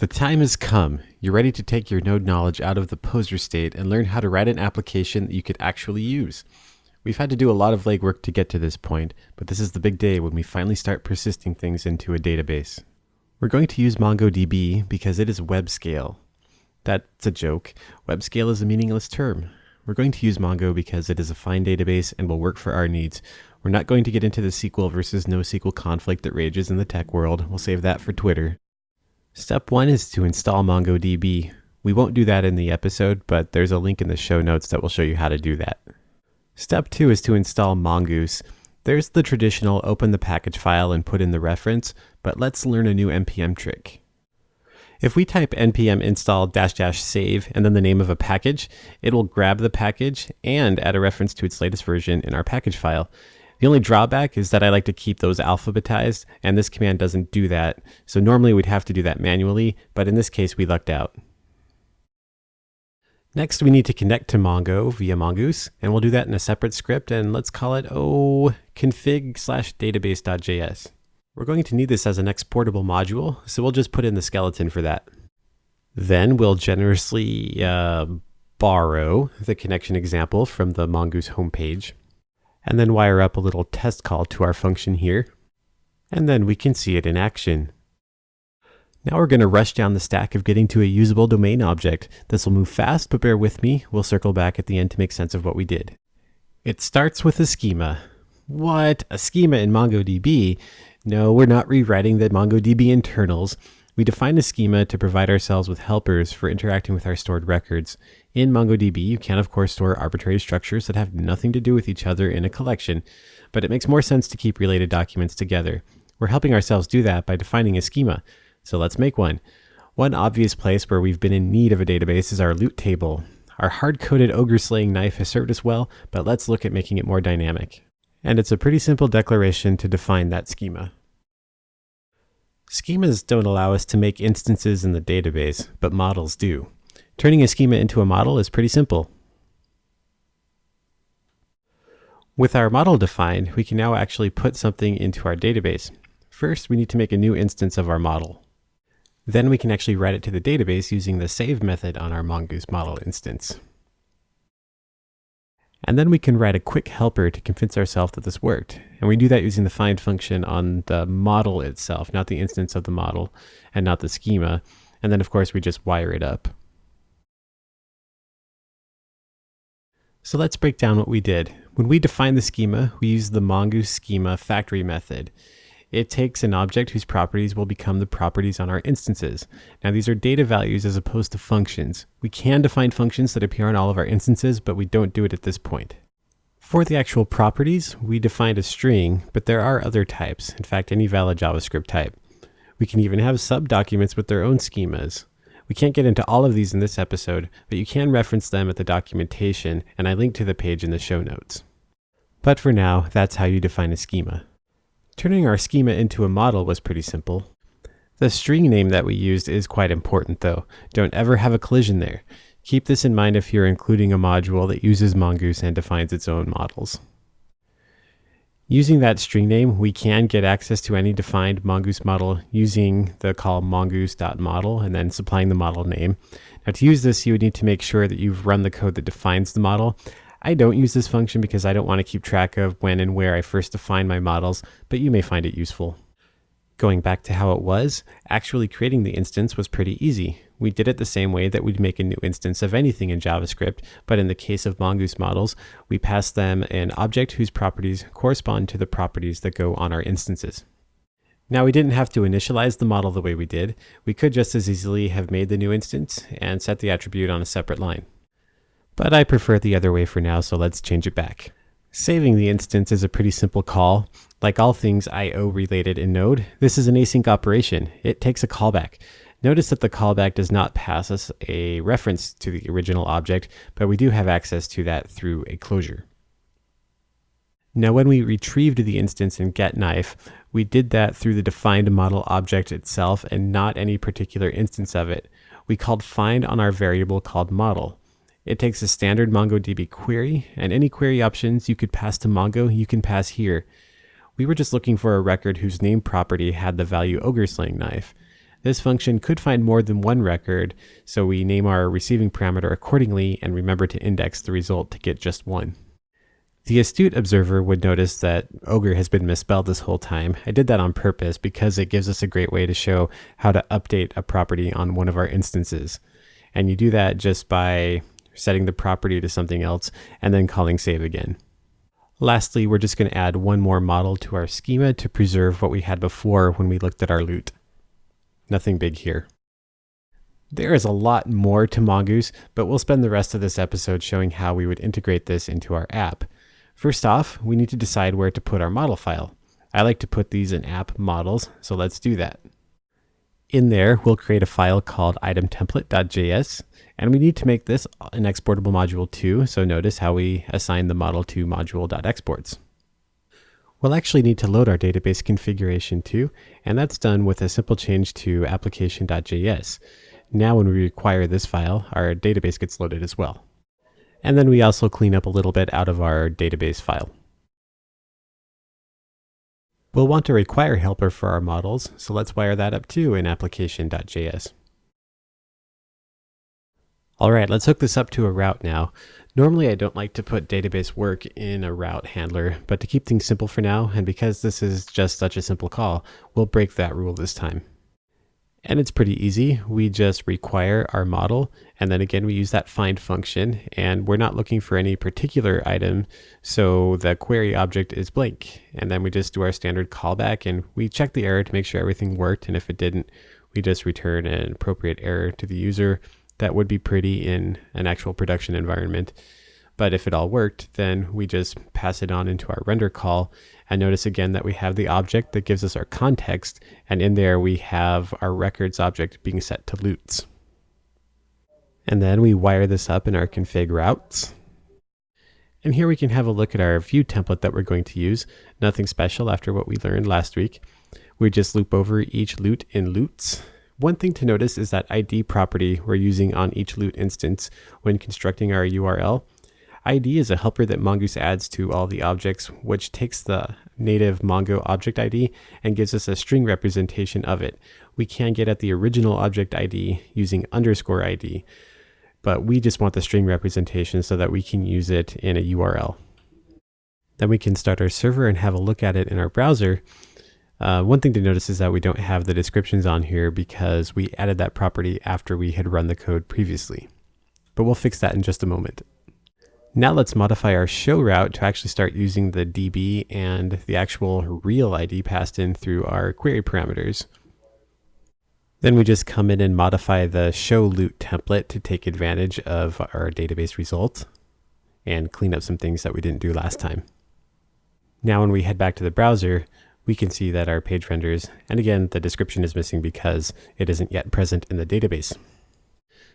The time has come. You're ready to take your Node knowledge out of the poser state and learn how to write an application that you could actually use. We've had to do a lot of legwork to get to this point, but this is the big day when we finally start persisting things into a database. We're going to use MongoDB because it is web scale. That's a joke. Web scale is a meaningless term. We're going to use Mongo because it is a fine database and will work for our needs. We're not going to get into the SQL versus NoSQL conflict that rages in the tech world. We'll save that for Twitter. Step 1 is to install MongoDB. We won't do that in the episode, but there's a link in the show notes that will show you how to do that. Step 2 is to install Mongoose. There's the traditional open the package file and put in the reference, but let's learn a new npm trick. If we type npm install -- save and then the name of a package, it will grab the package and add a reference to its latest version in our package file. The only drawback is that I like to keep those alphabetized, and this command doesn't do that. So normally we'd have to do that manually, but in this case we lucked out. Next, we need to connect to Mongo via Mongoose, and we'll do that in a separate script, and let's call it, config/database.js. We're going to need this as an exportable module, so we'll just put in the skeleton for that. Then we'll generously borrow the connection example from the Mongoose homepage, and then wire up a little test call to our function here, and then we can see it in action. Now we're going to rush down the stack of getting to a usable domain object. This will move fast, but bear with me. We'll circle back at the end to make sense of what we did. It starts with a schema. What? A schema in MongoDB? No, we're not rewriting the MongoDB internals. We define a schema to provide ourselves with helpers for interacting with our stored records. In MongoDB, you can of course store arbitrary structures that have nothing to do with each other in a collection, but it makes more sense to keep related documents together. We're helping ourselves do that by defining a schema. So let's make one. One obvious place where we've been in need of a database is our loot table. Our hard-coded ogre-slaying knife has served us well, but let's look at making it more dynamic. And it's a pretty simple declaration to define that schema. Schemas don't allow us to make instances in the database, but models do. Turning a schema into a model is pretty simple. With our model defined, we can now actually put something into our database. First, we need to make a new instance of our model. Then we can actually write it to the database using the save method on our Mongoose model instance. And then we can write a quick helper to convince ourselves that this worked. And we do that using the find function on the model itself, not the instance of the model and not the schema. And then of course we just wire it up. So let's break down what we did. When we define the schema, we use the Mongoose schema factory method. It takes an object whose properties will become the properties on our instances. Now these are data values as opposed to functions. We can define functions that appear on all of our instances, but we don't do it at this point. For the actual properties, we defined a string, but there are other types. In fact, any valid JavaScript type. We can even have subdocuments with their own schemas. We can't get into all of these in this episode, but you can reference them at the documentation, and I link to the page in the show notes. But for now, that's how you define a schema. Turning our schema into a model was pretty simple. The string name that we used is quite important though. Don't ever have a collision there. Keep this in mind if you're including a module that uses Mongoose and defines its own models. Using that string name, we can get access to any defined Mongoose model using the call mongoose.model and then supplying the model name. Now to use this, you would need to make sure that you've run the code that defines the model. I don't use this function because I don't want to keep track of when and where I first define my models, but you may find it useful. Going back to how it was, actually creating the instance was pretty easy. We did it the same way that we'd make a new instance of anything in JavaScript, but in the case of Mongoose models, we pass them an object whose properties correspond to the properties that go on our instances. Now we didn't have to initialize the model the way we did. We could just as easily have made the new instance and set the attribute on a separate line. But I prefer it the other way for now, so let's change it back. Saving the instance is a pretty simple call. Like all things I/O related in Node, this is an async operation. It takes a callback. Notice that the callback does not pass us a reference to the original object, but we do have access to that through a closure. Now when we retrieved the instance in getKnife, we did that through the defined model object itself and not any particular instance of it. We called find on our variable called model. It takes a standard MongoDB query, and any query options you could pass to Mongo, you can pass here. We were just looking for a record whose name property had the value ogre slaying knife. This function could find more than one record, so we name our receiving parameter accordingly and remember to index the result to get just one. The astute observer would notice that ogre has been misspelled this whole time. I did that on purpose because it gives us a great way to show how to update a property on one of our instances. And you do that just by setting the property to something else and then calling save again. Lastly, we're just going to add one more model to our schema to preserve what we had before when we looked at our loot. Nothing big here. There is a lot more to Mongoose, but we'll spend the rest of this episode showing how we would integrate this into our app. First off, we need to decide where to put our model file. I like to put these in app models, so let's do that. In there, we'll create a file called itemtemplate.js, and we need to make this an exportable module too, so notice how we assign the model to module.exports. We'll actually need to load our database configuration too, and that's done with a simple change to application.js. Now when we require this file, our database gets loaded as well. And then we also clean up a little bit out of our database file. We'll want a require helper for our models, so let's wire that up too in application.js. All right, let's hook this up to a route now. Normally I don't like to put database work in a route handler, but to keep things simple for now, and because this is just such a simple call, we'll break that rule this time. And it's pretty easy. We just require our model, and then again we use that find function, and we're not looking for any particular item, so the query object is blank. And then we just do our standard callback, and we check the error to make sure everything worked, and if it didn't, we just return an appropriate error to the user. That would be pretty in an actual production environment. But if it all worked, then we just pass it on into our render call, and notice again that we have the object that gives us our context, and in there we have our records object being set to loots. And then we wire this up in our config routes. And here we can have a look at our view template that we're going to use. Nothing special after what we learned last week. We just loop over each loot in loots. One thing to notice is that ID property we're using on each loot instance when constructing our URL. ID is a helper that Mongoose adds to all the objects, which takes the native Mongo object ID and gives us a string representation of it. We can get at the original object ID using underscore ID, but we just want the string representation so that we can use it in a URL. Then we can start our server and have a look at it in our browser. One thing to notice is that we don't have the descriptions on here because we added that property after we had run the code previously. But we'll fix that in just a moment. Now let's modify our show route to actually start using the DB and the actual real ID passed in through our query parameters. Then we just come in and modify the show loot template to take advantage of our database result and clean up some things that we didn't do last time. Now when we head back to the browser, we can see that our page renders, and again, the description is missing because it isn't yet present in the database.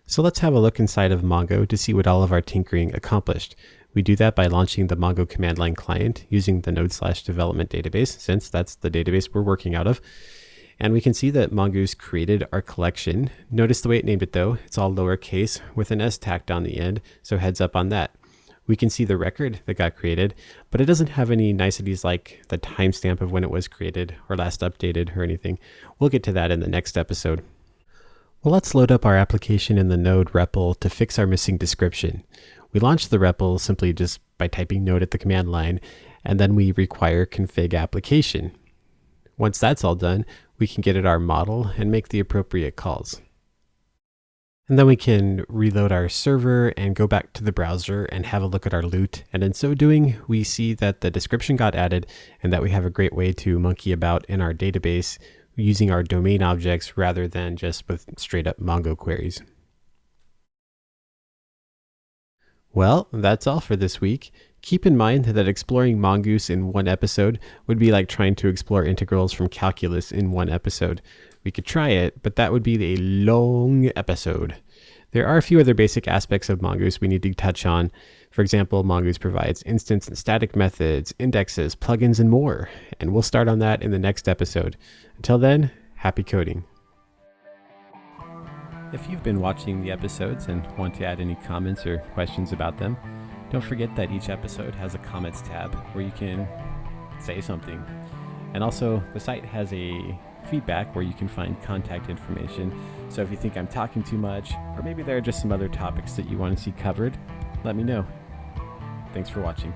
So let's have a look inside of Mongo to see what all of our tinkering accomplished. We do that by launching the Mongo command line client using the node/development database, since that's the database we're working out of. And we can see that Mongoose created our collection. Notice the way it named it though. It's all lowercase with an S tacked on the end, so heads up on that. We can see the record that got created, but it doesn't have any niceties like the timestamp of when it was created or last updated or anything. We'll get to that in the next episode. Well, let's load up our application in the node REPL to fix our missing description. We launch the REPL simply just by typing node at the command line, and then we require config application. Once that's all done, we can get at our model and make the appropriate calls. And then we can reload our server and go back to the browser and have a look at our loot. And in so doing, we see that the description got added and that we have a great way to monkey about in our database using our domain objects rather than just with straight up Mongo queries. Well, that's all for this week. Keep in mind that exploring Mongoose in one episode would be like trying to explore integrals from calculus in one episode. We could try it, but that would be a long episode. There are a few other basic aspects of Mongoose we need to touch on. For example, Mongoose provides instance and static methods, indexes, plugins, and more. And we'll start on that in the next episode. Until then, happy coding. If you've been watching the episodes and want to add any comments or questions about them, don't forget that each episode has a comments tab where you can say something. And also, the site has a feedback where you can find contact information. So if you think I'm talking too much, or maybe there are just some other topics that you want to see covered, let me know. Thanks for watching.